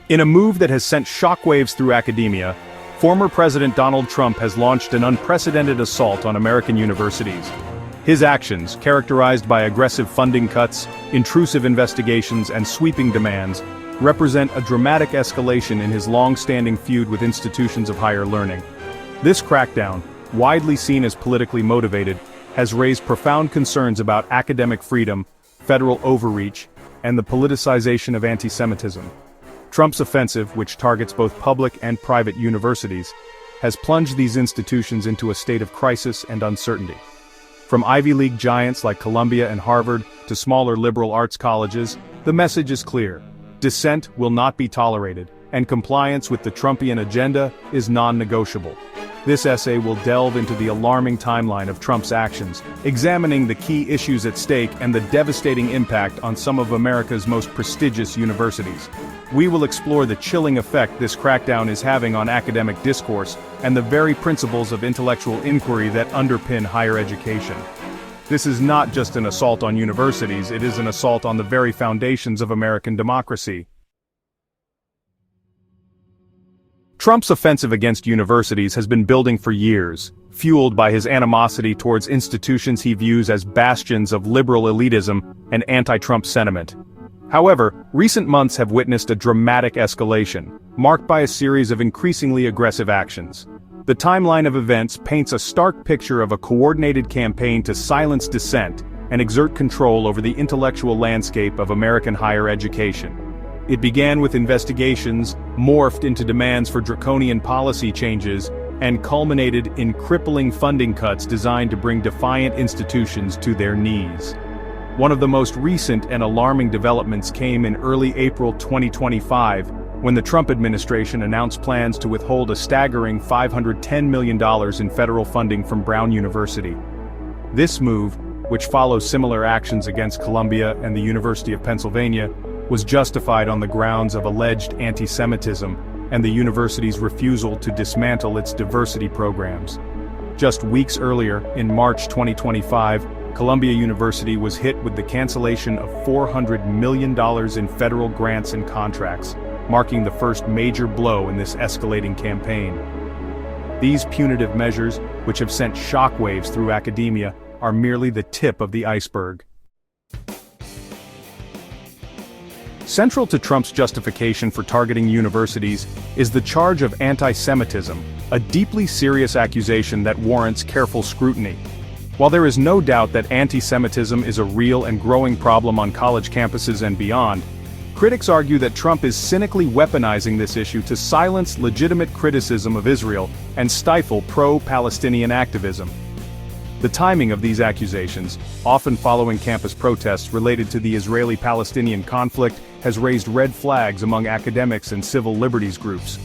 In a move that has sent shockwaves through academia, former President Donald Trump has launched an unprecedented assault on American universities. His actions, characterized by aggressive funding cuts, intrusive investigations, and sweeping demands, represent a dramatic escalation in his long-standing feud with institutions of higher learning. This crackdown, widely seen as politically motivated, has raised profound concerns about academic freedom, federal overreach, and the politicization of anti-Semitism. Trump's offensive, which targets both public and private universities, has plunged these institutions into a state of crisis and uncertainty. From Ivy League giants like Columbia and Harvard to smaller liberal arts colleges, the message is clear: dissent will not be tolerated, and compliance with the Trumpian agenda is non-negotiable. This essay will delve into the alarming timeline of Trump's actions, examining the key issues at stake and the devastating impact on some of America's most prestigious universities. We will explore the chilling effect this crackdown is having on academic discourse and the very principles of intellectual inquiry that underpin higher education. This is not just an assault on universities, it is an assault on the very foundations of American democracy. Trump's offensive against universities has been building for years, fueled by his animosity towards institutions he views as bastions of liberal elitism and anti-Trump sentiment. However, recent months have witnessed a dramatic escalation, marked by a series of increasingly aggressive actions. The timeline of events paints a stark picture of a coordinated campaign to silence dissent and exert control over the intellectual landscape of American higher education. It began with investigations, morphed into demands for draconian policy changes, and culminated in crippling funding cuts designed to bring defiant institutions to their knees. One of the most recent and alarming developments came in early April 2025, when the Trump administration announced plans to withhold a staggering $510 million in federal funding from Brown University. This move, which follows similar actions against Columbia and the University of Pennsylvania, was justified on the grounds of alleged anti-Semitism and the university's refusal to dismantle its diversity programs. Just weeks earlier, in March 2025, Columbia University was hit with the cancellation of $400 million in federal grants and contracts, marking the first major blow in this escalating campaign. These punitive measures, which have sent shockwaves through academia, are merely the tip of the iceberg. Central to Trump's justification for targeting universities is the charge of anti-Semitism, a deeply serious accusation that warrants careful scrutiny. While there is no doubt that anti-Semitism is a real and growing problem on college campuses and beyond, critics argue that Trump is cynically weaponizing this issue to silence legitimate criticism of Israel and stifle pro-Palestinian activism. The timing of these accusations, often following campus protests related to the Israeli-Palestinian conflict, has raised red flags among academics and civil liberties groups.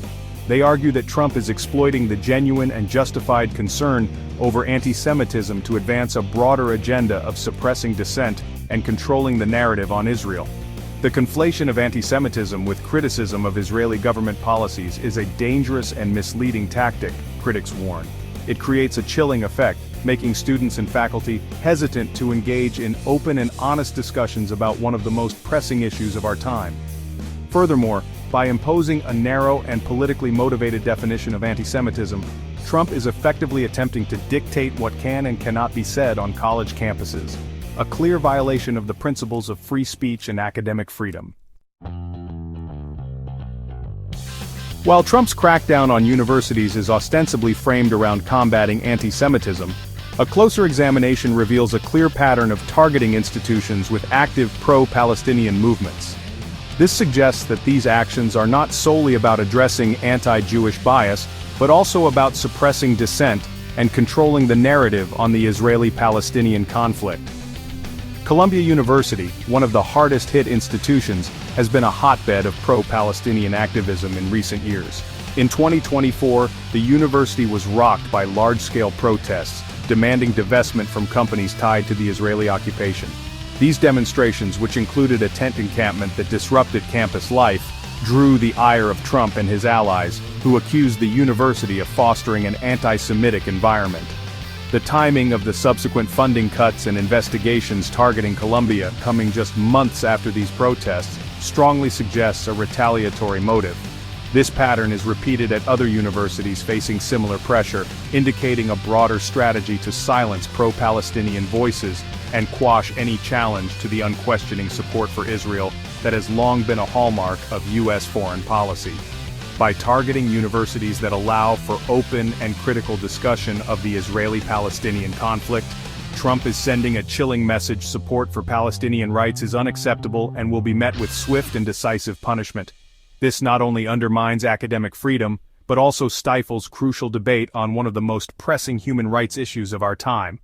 They argue that Trump is exploiting the genuine and justified concern over anti-Semitism to advance a broader agenda of suppressing dissent and controlling the narrative on Israel. The conflation of anti-Semitism with criticism of Israeli government policies is a dangerous and misleading tactic, critics warn. It creates a chilling effect, making students and faculty hesitant to engage in open and honest discussions about one of the most pressing issues of our time. Furthermore, by imposing a narrow and politically motivated definition of anti-Semitism, Trump is effectively attempting to dictate what can and cannot be said on college campuses, a clear violation of the principles of free speech and academic freedom. While Trump's crackdown on universities is ostensibly framed around combating anti-Semitism, a closer examination reveals a clear pattern of targeting institutions with active pro-Palestinian movements. This suggests that these actions are not solely about addressing anti-Jewish bias, but also about suppressing dissent and controlling the narrative on the Israeli-Palestinian conflict. Columbia University, one of the hardest-hit institutions, has been a hotbed of pro-Palestinian activism in recent years. In 2024, the university was rocked by large-scale protests, demanding divestment from companies tied to the Israeli occupation. These demonstrations, which included a tent encampment that disrupted campus life, drew the ire of Trump and his allies, who accused the university of fostering an anti-Semitic environment. The timing of the subsequent funding cuts and investigations targeting Columbia, coming just months after these protests, strongly suggests a retaliatory motive. This pattern is repeated at other universities facing similar pressure, indicating a broader strategy to silence pro-Palestinian voices and quash any challenge to the unquestioning support for Israel that has long been a hallmark of U.S. foreign policy. By targeting universities that allow for open and critical discussion of the Israeli-Palestinian conflict, Trump is sending a chilling message: support for Palestinian rights is unacceptable and will be met with swift and decisive punishment. This not only undermines academic freedom, but also stifles crucial debate on one of the most pressing human rights issues of our time.